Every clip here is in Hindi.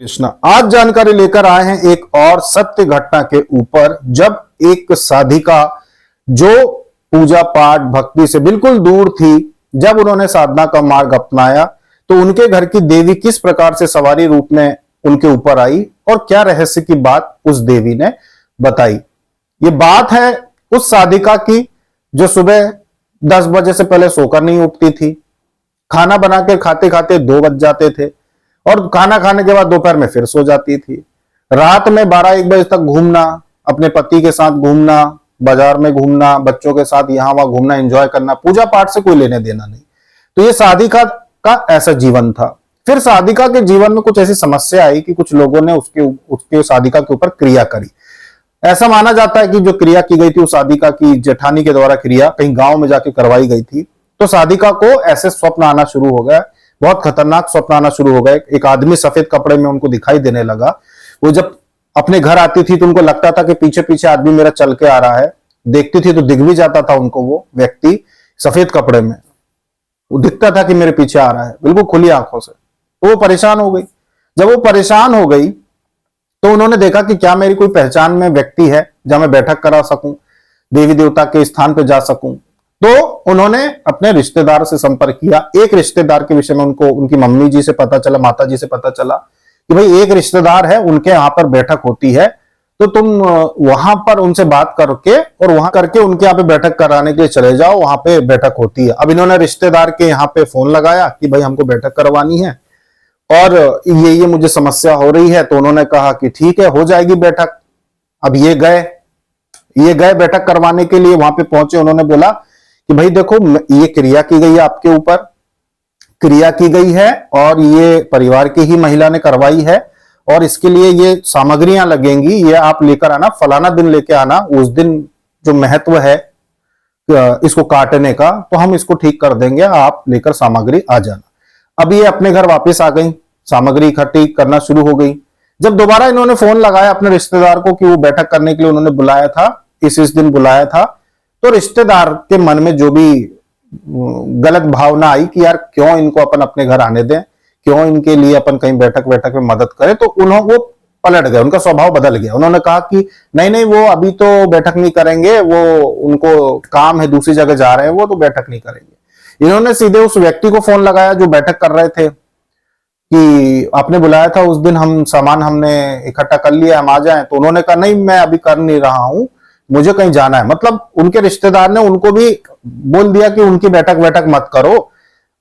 कृष्णा आज जानकारी लेकर आए हैं एक और सत्य घटना के ऊपर। जब एक साधिका जो पूजा पाठ भक्ति से बिल्कुल दूर थी, जब उन्होंने साधना का मार्ग अपनाया तो उनके घर की देवी किस प्रकार से सवारी रूप में उनके ऊपर आई और क्या रहस्य की बात उस देवी ने बताई। ये बात है उस साधिका की जो सुबह 10 बजे से पहले सोकर नहीं उठती थी, खाना बना के खाते खाते 2 बज जाते थे और खाना खाने के बाद दोपहर में फिर सो जाती थी। रात में 12-1 बजे तक घूमना, अपने पति के साथ घूमना, बाजार में घूमना, बच्चों के साथ यहां वहां घूमना, एंजॉय करना, पूजा पाठ से कोई लेने देना नहीं। तो ये साधिका का ऐसा जीवन था। फिर साधिका के जीवन में कुछ ऐसी समस्या आई कि कुछ लोगों ने उसके साधिका के ऊपर क्रिया करी। ऐसा माना जाता है कि जो क्रिया की गई थी उस साधिका की जेठानी के द्वारा क्रिया कहीं गांव में जाके करवाई गई थी। तो साधिका को ऐसे स्वप्न आना शुरू हो गया, बहुत खतरनाक स्वप्न आना शुरू हो गए। एक आदमी सफेद कपड़े में उनको दिखाई देने लगा। वो जब अपने घर आती थी तो उनको लगता था कि पीछे पीछे आदमी मेरा चल के आ रहा है। देखती थी तो दिख भी जाता था उनको, वो व्यक्ति सफेद कपड़े में वो दिखता था कि मेरे पीछे आ रहा है, बिल्कुल खुली आंखों से। तो वो परेशान हो गई। जब वो परेशान हो गई तो उन्होंने देखा कि क्या मेरी कोई पहचान में व्यक्ति है जहां मैं बैठक करा सकूं, देवी देवता के स्थान पर जा सकूं। तो उन्होंने अपने रिश्तेदार से संपर्क किया। एक रिश्तेदार के विषय में उनको उनकी मम्मी जी से पता चला, माता जी से पता चला कि भाई एक रिश्तेदार है, उनके यहाँ पर बैठक होती है, तो तुम वहां पर उनसे बात करके और वहां करके उनके यहाँ पे बैठक कराने के लिए चले जाओ, वहां पे बैठक होती है। अब इन्होंने रिश्तेदार के यहाँ पे फोन लगाया कि भाई हमको बैठक करवानी है और ये मुझे समस्या हो रही है। तो उन्होंने कहा कि ठीक है, हो जाएगी बैठक। अब ये गए बैठक करवाने के लिए। वहां पे पहुंचे, उन्होंने बोला कि भाई देखो ये क्रिया की गई है, आपके ऊपर क्रिया की गई है और ये परिवार की ही महिला ने करवाई है और इसके लिए ये सामग्रियां लगेंगी, ये आप लेकर आना, फलाना दिन लेके आना। उस दिन जो महत्व है इसको काटने का, तो हम इसको ठीक कर देंगे, आप लेकर सामग्री आ जाना। अब ये अपने घर वापस आ गई, सामग्री इकट्ठी करना शुरू हो गई। जब दोबारा इन्होंने फोन लगाया अपने रिश्तेदार को कि वो बैठक करने के लिए उन्होंने बुलाया था, इस दिन बुलाया था, तो रिश्तेदार के मन में जो भी गलत भावना आई कि यार क्यों इनको अपन अपने घर आने दें, क्यों इनके लिए अपन कहीं बैठक में मदद करें। तो वो पलट गए, उनका स्वभाव बदल गया। उन्होंने कहा कि नहीं वो अभी तो बैठक नहीं करेंगे, वो उनको काम है, दूसरी जगह जा रहे हैं, वो तो बैठक नहीं करेंगे। इन्होंने सीधे उस व्यक्ति को फोन लगाया जो बैठक कर रहे थे कि आपने बुलाया था, उस दिन हम सामान हमने इकट्ठा कर लिया, हम आ जाएं। तो उन्होंने कहा नहीं मैं अभी कर नहीं रहा हूं, मुझे कहीं जाना है। मतलब उनके रिश्तेदार ने उनको भी बोल दिया कि उनकी बैठक मत करो,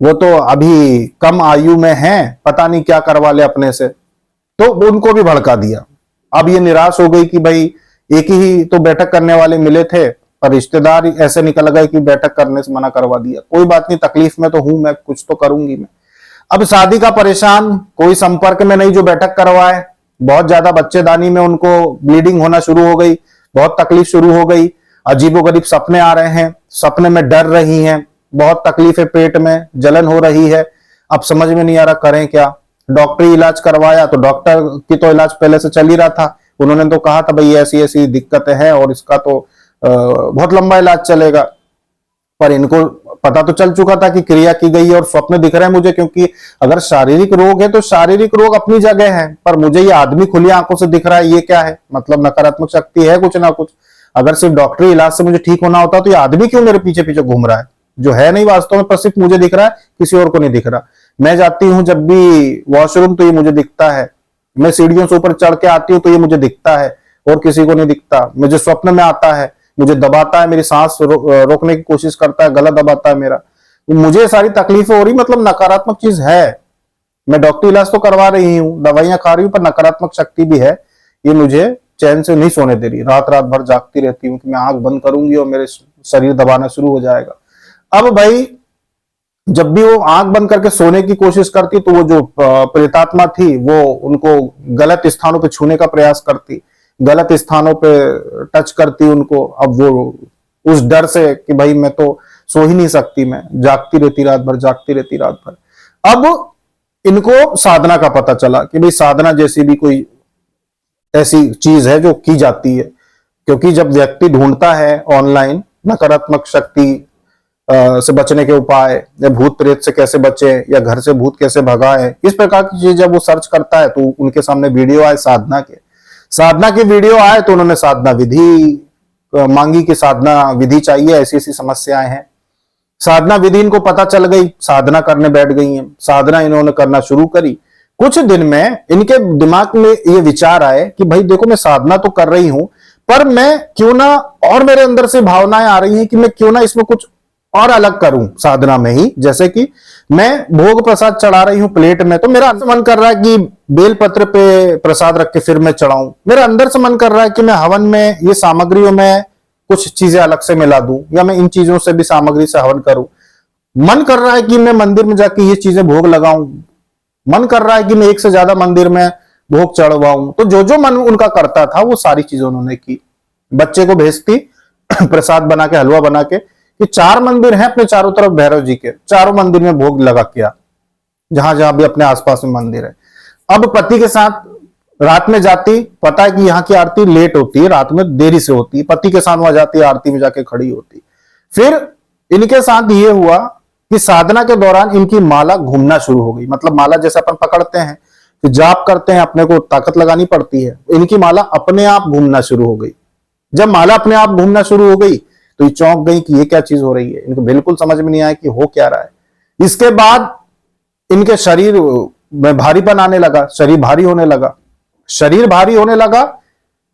वो तो अभी कम आयु में हैं, पता नहीं क्या करवा ले अपने से। तो उनको भी भड़का दिया। अब ये निराश हो गई कि भाई एक ही तो बैठक करने वाले मिले थे और रिश्तेदार ऐसे निकल गए कि बैठक करने से मना करवा दिया। कोई बात नहीं, तकलीफ में तो हूं मैं, कुछ तो करूंगी मैं। अब शादी का परेशान, कोई संपर्क में नहीं जो बैठक करवाए। बहुत ज्यादा बच्चेदानी में उनको ब्लीडिंग होना शुरू हो गई, बहुत तकलीफ शुरू हो गई। अजीबोगरीब सपने आ रहे हैं, सपने में डर रही हैं, बहुत तकलीफ है, पेट में जलन हो रही है। अब समझ में नहीं आ रहा करें क्या। डॉक्टरी इलाज करवाया तो डॉक्टर की तो इलाज पहले से चल ही रहा था, उन्होंने तो कहा था भाई ऐसी ऐसी दिक्कतें हैं और इसका तो बहुत लंबा इलाज चलेगा। पर इनको पता तो चल चुका था कि क्रिया की गई है और स्वप्न दिख रहे हैं मुझे, क्योंकि अगर शारीरिक रोग है तो शारीरिक रोग अपनी जगह है, पर मुझे ये आदमी खुली आंखों से दिख रहा है, ये क्या है, मतलब नकारात्मक शक्ति है कुछ ना कुछ। अगर सिर्फ डॉक्टरी इलाज से मुझे ठीक होना होता तो ये आदमी क्यों मेरे पीछे पीछे घूम रहा है, जो है नहीं वास्तव में, पर सिर्फ मुझे दिख रहा है, किसी और को नहीं दिख रहा। मैं जाती हूँ जब भी वॉशरूम तो ये मुझे दिखता है, मैं सीढ़ियों से ऊपर चढ़ के आती हूँ तो ये मुझे दिखता है और किसी को नहीं दिखता। मुझे स्वप्न में आता है, मुझे दबाता है, मेरी सांस रोकने की कोशिश करता है, गला दबाता है मेरा। मुझे सारी तकलीफें हो रही, मतलब नकारात्मक चीज है। मैं डॉक्टरी इलाज तो करवा रही हूँ, दवाइयां खा रही हूँ, पर नकारात्मक शक्ति भी है। ये मुझे चैन से नहीं सोने दे रही, रात भर जागती रहती हूँ कि मैं आंख बंद करूंगी और मेरे शरीर दबाना शुरू हो जाएगा। अब भाई जब भी वो आंख बंद करके सोने की कोशिश करती तो वो जो प्रेतात्मा थी वो उनको गलत स्थानों पे छूने का प्रयास करती, गलत स्थानों पे टच करती उनको। अब वो उस डर से कि भाई मैं तो सो ही नहीं सकती, मैं जागती रहती रात भर, जागती रहती रात भर। अब इनको साधना का पता चला कि भाई साधना जैसी भी कोई ऐसी चीज है जो की जाती है, क्योंकि जब व्यक्ति ढूंढता है ऑनलाइन नकारात्मक शक्ति से बचने के उपाय, या भूत प्रेत से कैसे बचे, या घर से भूत कैसे भगाए, इस प्रकार की चीज जब वो सर्च करता है तो उनके सामने वीडियो आए साधना के वीडियो आए, तो उन्होंने साधना विधि मांगी कि साधना विधि चाहिए, ऐसी ऐसी समस्याएं हैं। साधना विधि इनको पता चल गई, साधना करने बैठ गई हैं। साधना इन्होंने करना शुरू करी। कुछ दिन में इनके दिमाग में ये विचार आए कि भाई देखो, मैं साधना तो कर रही हूं, पर मैं क्यों ना, और मेरे अंदर से भावनाएं आ रही हैं कि मैं क्यों ना इसमें कुछ और अलग करूं साधना में ही। जैसे कि मैं भोग प्रसाद चढ़ा रही हूं प्लेट में, तो मेरा मन कर रहा है कि बेलपत्र पे प्रसाद रख के फिर मैं चढ़ाऊं। मेरा अंदर से मन कर रहा है कि मैं हवन में ये सामग्रियों में कुछ चीजें अलग से मिला दूं, या मैं इन चीजों से भी सामग्री से हवन करूं। मन कर रहा है कि मैं मंदिर में जाके ये चीजें भोग लगाऊं। मन कर रहा है कि मैं एक से ज्यादा मंदिर में भोग चढ़वाऊं। तो जो जो मन उनका करता था वो सारी चीजें उन्होंने की। बच्चे को भेजती प्रसाद बना के, हलवा बना के, कि 4 मंदिर हैं अपने चारों तरफ भैरव जी के, चारों मंदिर में भोग लगा किया, जहां जहां भी अपने आसपास में मंदिर है। अब पति के साथ रात में जाती, पता है कि यहाँ की आरती लेट होती है, रात में देरी से होती है, पति के साथ वहां जाती, आरती में जाके खड़ी होती। फिर इनके साथ ये हुआ कि साधना के दौरान इनकी माला घूमना शुरू हो गई। मतलब माला जैसे अपन पकड़ते हैं, फिर जाप करते हैं, अपने को ताकत लगानी पड़ती है, इनकी माला अपने आप घूमना शुरू हो गई। जब माला अपने आप घूमना शुरू हो गई तो ये चौंक गई कि ये क्या चीज हो रही है। इनको बिल्कुल समझ में नहीं आया कि हो क्या रहा है। इसके बाद इनके शरीर में भारीपन आने लगा, शरीर भारी होने लगा। शरीर भारी होने लगा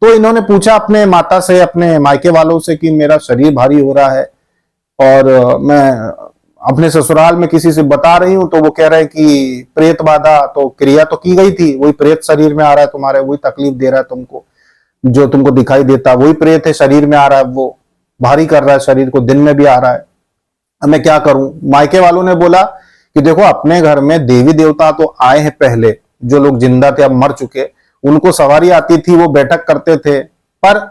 तो इन्होंने पूछा अपने माता से, अपने मायके वालों से कि मेरा शरीर भारी हो रहा है, और मैं अपने ससुराल में किसी से बता रही हूं तो वो कह रहे हैं कि प्रेत बाधा, तो क्रिया तो की गई थी, वही प्रेत शरीर में आ रहा है तुम्हारे, वही तकलीफ दे रहा है तुमको, जो तुमको दिखाई देता वही प्रेत है, शरीर में आ रहा है, वो भारी कर रहा है शरीर को, दिन में भी आ रहा है। अब मैं क्या करूं? मायके वालों ने बोला कि देखो, अपने घर में देवी देवता तो आए हैं पहले, जो लोग जिंदा थे अब मर चुके, उनको सवारी आती थी, वो बैठक करते थे, पर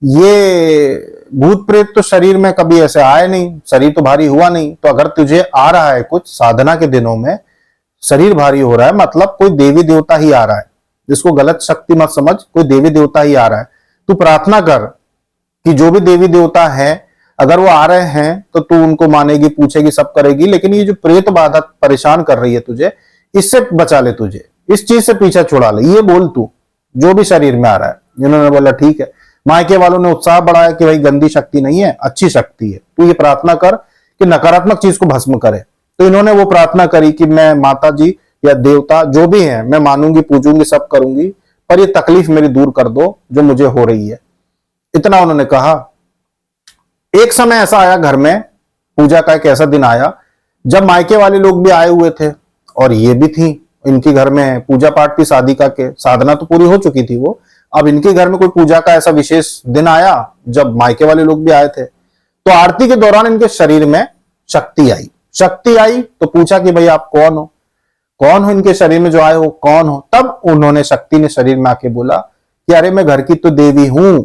ये भूत प्रेत तो शरीर में कभी ऐसे आए नहीं, शरीर तो भारी हुआ नहीं। तो अगर तुझे आ रहा है कुछ साधना के दिनों में शरीर भारी हो रहा है, मतलब कोई देवी देवता ही आ रहा है, जिसको गलत शक्ति मत समझ, कोई देवी देवता ही आ रहा है। तू प्रार्थना कर कि जो भी देवी देवता है, अगर वो आ रहे हैं तो तू उनको मानेगी, पूछेगी, सब करेगी, लेकिन ये जो प्रेत बाधा परेशान कर रही है तुझे, इससे बचा ले, तुझे इस चीज से पीछा छुड़ा ले, ये बोल तू जो भी शरीर में आ रहा है। इन्होंने बोला ठीक है। मायके वालों ने उत्साह बढ़ाया कि भाई गंदी शक्ति नहीं है, अच्छी शक्ति है, तू ये प्रार्थना कर कि नकारात्मक चीज को भस्म करे। तो इन्होंने वो प्रार्थना करी कि मैं माता जी या देवता जो भी है, मैं मानूंगी, पूजूंगी, सब करूंगी, पर ये तकलीफ मेरी दूर कर दो जो मुझे हो रही है। इतना उन्होंने कहा। एक समय ऐसा आया घर में, पूजा का एक ऐसा दिन आया जब मायके वाले लोग भी आए हुए थे और ये भी थी। इनके घर में पूजा पाठ थी, साधिका के, साधना तो पूरी हो चुकी थी वो। अब इनके घर में कोई पूजा का ऐसा विशेष दिन आया जब मायके वाले लोग भी आए थे। तो आरती के दौरान इनके शरीर में शक्ति आई तो पूछा कि भाई आप कौन हो, कौन हो इनके शरीर में जो आए हो, कौन हो? तब उन्होंने, शक्ति ने शरीर में आके बोला कि अरे मैं घर की तो देवी हूं,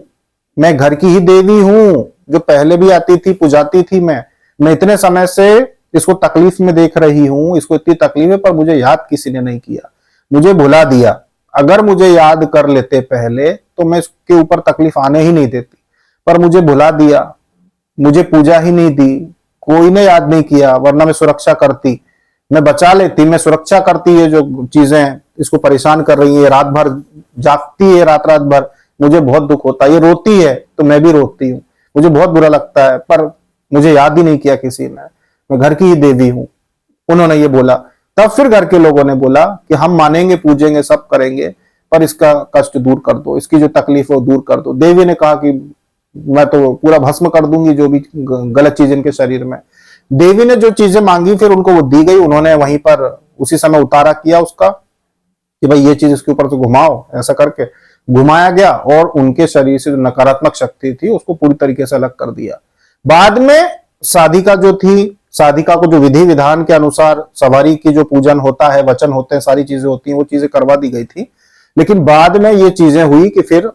मैं घर की ही देवी हूं, जो पहले भी आती थी, पुजाती थी। मैं इतने समय से इसको तकलीफ में देख रही हूं, इसको इतनी तकलीफ है, पर मुझे याद किसी ने नहीं किया, मुझे भुला दिया। अगर मुझे याद कर लेते पहले तो मैं इसके ऊपर तकलीफ आने ही नहीं देती, पर मुझे भुला दिया, मुझे पूजा ही नहीं दी, कोई ने याद नहीं किया, वरना मैं सुरक्षा करती, मैं बचा लेती, मैं सुरक्षा करती। ये जो चीजें इसको परेशान कर रही है, रात भर जागती है, रात रात भर, मुझे बहुत दुख होता है। ये रोती है तो मैं भी रोती हूँ, मुझे बहुत बुरा लगता है, पर मुझे याद ही नहीं किया किसी ने, मैं घर की ही देवी हूं। उन्होंने ये बोला। तब फिर घर के लोगों ने बोला कि हम मानेंगे, पूजेंगे, सब करेंगे, पर इसका कष्ट दूर कर दो, इसकी जो तकलीफ है वो दूर कर दो। देवी ने कहा कि मैं तो पूरा भस्म कर दूंगी जो भी गलत चीज इनके शरीर में। देवी ने जो चीजें मांगी फिर उनको वो दी गई। उन्होंने वहीं पर उसी समय उतारा किया उसका कि भाई ये चीज इसके ऊपर से घुमाओ, ऐसा करके घुमाया गया और उनके शरीर से जो नकारात्मक शक्ति थी उसको पूरी तरीके से अलग कर दिया। बाद में साधिका जो थी, साधिका को जो विधि विधान के अनुसार सवारी की जो पूजन होता है, वचन होते हैं, सारी चीजें होती हैं, वो चीजें करवा दी गई थी। लेकिन बाद में ये चीजें हुई कि फिर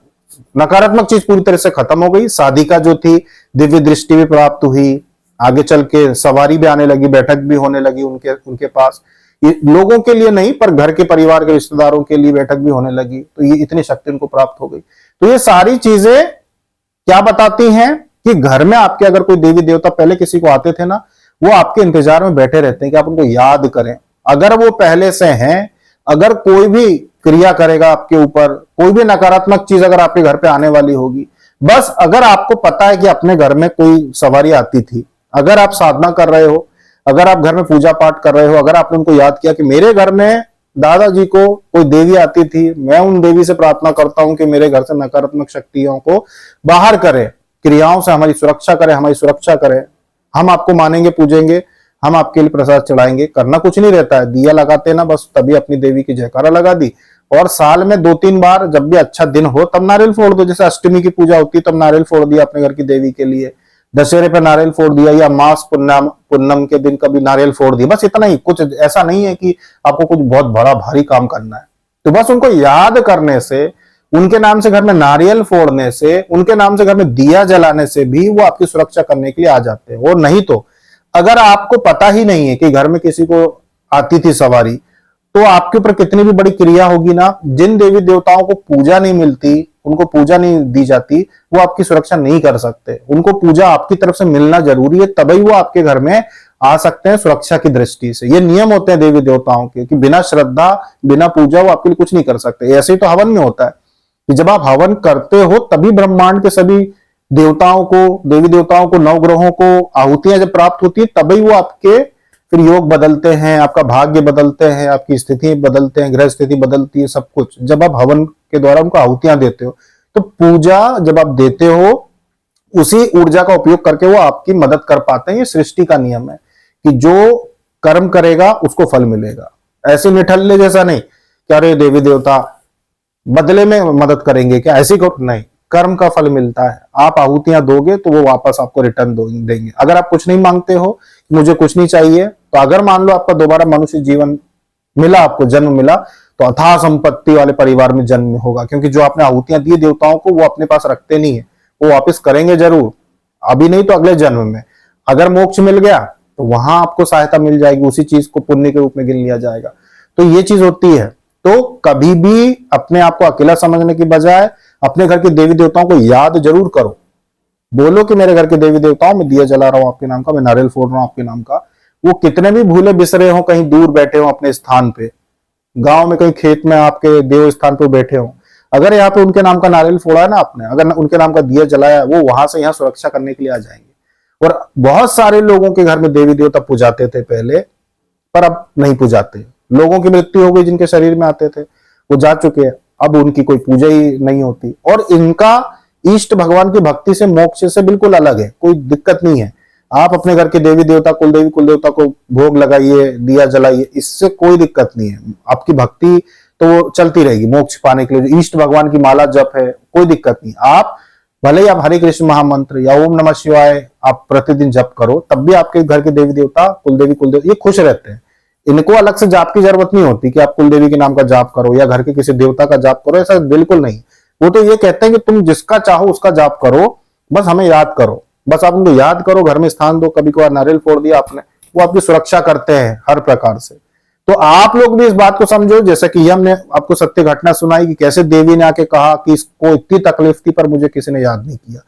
नकारात्मक चीज पूरी तरह से खत्म हो गई। साधिका जो थी, दिव्य दृष्टि भी प्राप्त हुई, आगे चल के सवारी भी आने लगी, बैठक भी होने लगी उनके पास। ये लोगों के लिए नहीं, पर घर के परिवार के रिश्तेदारों के लिए बैठक भी होने लगी। तो ये इतनी शक्ति उनको प्राप्त हो गई। तो ये सारी चीजें क्या बताती हैं कि घर में आपके अगर कोई देवी देवता पहले किसी को आते थे ना, वो आपके इंतजार में बैठे रहते हैं कि आप उनको याद करें। अगर वो पहले से हैं, अगर कोई भी क्रिया करेगा आपके ऊपर, कोई भी नकारात्मक चीज अगर आपके घर पे आने वाली होगी, बस अगर आपको पता है कि अपने घर में कोई सवारी आती थी, अगर आप साधना कर रहे हो, अगर आप घर में पूजा पाठ कर रहे हो, अगर आपने उनको याद किया कि मेरे घर में दादाजी को कोई देवी आती थी, मैं उन देवी से प्रार्थना करता हूं कि मेरे घर से नकारात्मक शक्तियों को बाहर करे, क्रियाओं से हमारी सुरक्षा करे, हमारी सुरक्षा करे, हम आपको मानेंगे, पूजेंगे, हम आपके लिए प्रसाद चढ़ाएंगे। करना कुछ नहीं रहता है, दिया लगाते ना बस, तभी अपनी देवी की जयकारा लगा दी। और साल में 2-3 बार जब भी अच्छा दिन हो तब नारियल फोड़ दो। जैसे अष्टमी की पूजा होती है तब नारियल फोड़ दिया अपने घर की देवी के लिए, दशहरे पे नारियल फोड़ दिया, या मास पूर्णम के दिन कभी नारियल फोड़ दिया, बस इतना ही। कुछ ऐसा नहीं है कि आपको कुछ बहुत बड़ा भारी काम करना है। तो बस उनको याद करने से, उनके नाम से घर में नारियल फोड़ने से, उनके नाम से घर में दिया जलाने से भी वो आपकी सुरक्षा करने के लिए आ जाते हैं। और नहीं तो अगर आपको पता ही नहीं है कि घर में किसी को आती थी सवारी, तो आपके ऊपर कितनी भी बड़ी क्रिया होगी ना, जिन देवी देवताओं को पूजा नहीं मिलती, उनको पूजा नहीं दी जाती, वो आपकी सुरक्षा नहीं कर सकते। उनको पूजा आपकी तरफ से मिलना जरूरी है, तभी वो आपके घर में आ सकते हैं सुरक्षा की दृष्टि से। ये नियम होते हैं देवी देवताओं के कि बिना श्रद्धा, बिना पूजा वो आपके लिए कुछ नहीं कर सकते। ऐसे ही तो हवन में होता है कि जब आप हवन करते हो तभी ब्रह्मांड के सभी देवताओं को, देवी देवताओं को, नवग्रहों को आहुतियां जब प्राप्त होती है, तभी वो आपके फिर योग बदलते हैं, आपका भाग्य बदलते हैं, आपकी स्थिति बदलते हैं, ग्रह स्थिति बदलती है, सब कुछ जब आप हवन के द्वारा उनको आहुतियां देते हो। तो पूजा जब आप देते हो, उसी ऊर्जा का उपयोग करके वो आपकी मदद कर पाते हैं। ये सृष्टि का नियम है कि जो कर्म करेगा उसको फल मिलेगा। ऐसे निठल्ले जैसा नहीं कि अरे देवी देवता बदले में मदद करेंगे क्या, ऐसी को नहीं, कर्म का फल मिलता है। आप आहुतियां दोगे तो वो वापस आपको रिटर्न देंगे। अगर आप कुछ नहीं मांगते हो, मुझे कुछ नहीं चाहिए, तो अगर मान लो आपका दोबारा मनुष्य जीवन मिला, आपको जन्म मिला, तो अथाह संपत्ति वाले परिवार में जन्म होगा। क्योंकि जो आपने आहुतियां दी देवताओं को, वो अपने पास रखते नहीं है, वो वापस करेंगे जरूर, अभी नहीं तो अगले जन्म में। अगर मोक्ष मिल गया तो वहां आपको सहायता मिल जाएगी, उसी चीज को पुण्य के रूप में गिन लिया जाएगा। तो ये चीज होती है। तो कभी भी अपने आप को अकेला समझने की बजाय अपने घर के देवी देवताओं को याद जरूर करो। बोलो कि मेरे घर के देवी देवताओं, मैं दिया जला रहा हूं आपके नाम का, मैं नारियल फोड़ रहा हूं आपके नाम का। वो कितने भी भूले बिसरे हो, कहीं दूर बैठे हो अपने स्थान पे, गांव में कहीं खेत में आपके देव स्थान पे बैठे हो, अगर यहाँ पे उनके नाम का नारियल फोड़ा है ना आपने, अगर उनके नाम का दिया जलाया, वो वहां से यहाँ सुरक्षा करने के लिए आ जाएंगे। और बहुत सारे लोगों के घर में देवी देवता पूजाते थे पहले, पर अब नहीं पूजाते। लोगों की मृत्यु हो गई, जिनके शरीर में आते थे वो जा चुके हैं, अब उनकी कोई पूजा ही नहीं होती। और इनका इष्ट भगवान की भक्ति से, मोक्ष से बिल्कुल अलग है, कोई दिक्कत नहीं है। आप अपने घर के देवी देवता, कुलदेवी कुलदेवता को भोग लगाइए, दिया जलाइए, इससे कोई दिक्कत नहीं है। आपकी भक्ति तो चलती रहेगी मोक्ष पाने के लिए। इष्ट भगवान की माला जप है, कोई दिक्कत नहीं। आप भले ही आप हरे कृष्ण महामंत्र या ओम नमः शिवाय आप प्रतिदिन जप करो, तब भी आपके घर के देवी देवता, कुलदेवी कुलदेव ये खुश रहते हैं। इनको अलग से जाप की जरूरत नहीं होती कि आप कुलदेवी के नाम का जाप करो या घर के किसी देवता का जाप करो, ऐसा बिल्कुल नहीं। वो तो ये कहते हैं कि तुम जिसका चाहो उसका जाप करो, बस हमें याद करो। बस आप उनको याद करो, घर में स्थान दो, कभी कभार नारियल फोड़ दिया आपने, वो आपकी सुरक्षा करते हैं हर प्रकार से। तो आप लोग भी इस बात को समझो, जैसे कि हमने आपको सत्य घटना सुनाई कि कैसे देवी ने आके कहा कि इसको इतनी तकलीफ थी पर मुझे किसी ने याद नहीं किया,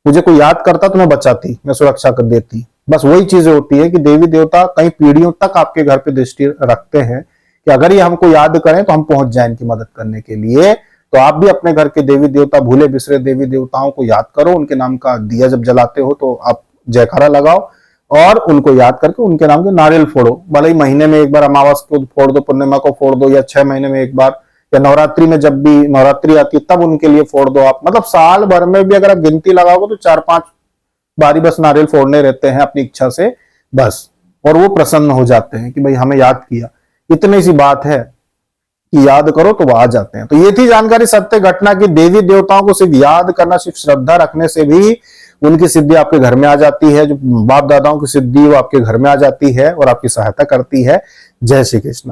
मुझे कोई याद करता तो मैं बचाती, मैं सुरक्षा कर देती। बस वही चीजें होती है कि देवी देवता कई पीढ़ियों तक आपके घर पे दृष्टि रखते हैं कि अगर ये हमको याद करें तो हम पहुंच जाए इनकी मदद करने के लिए। तो आप भी अपने घर के देवी देवता, भूले बिसरे देवी देवताओं को याद करो, उनके नाम का दिया जब जलाते हो तो आप जयकारा लगाओ और उनको याद करके उनके नाम के नारियल फोड़ो। भले ही महीने में एक बार अमावस को फोड़ दो, पूर्णिमा को फोड़ दो, या 6 महीने में एक बार, या नवरात्रि में जब भी नवरात्रि आती है तब उनके लिए फोड़ दो आप। मतलब साल भर में भी अगर आप गिनती लगाओगे तो 4-5 बारी बस नारियल फोड़ने रहते हैं अपनी इच्छा से बस, और वो प्रसन्न हो जाते हैं कि भाई हमें याद किया। इतनी सी बात है कि याद करो तो वो आ जाते हैं। तो ये थी जानकारी सत्य घटना की। देवी देवताओं को सिर्फ याद करना, सिर्फ श्रद्धा रखने से भी उनकी सिद्धि आपके घर में आ जाती है। जो बाप दादाओं की सिद्धि वो आपके घर में आ जाती है और आपकी सहायता करती है। जय श्री कृष्ण।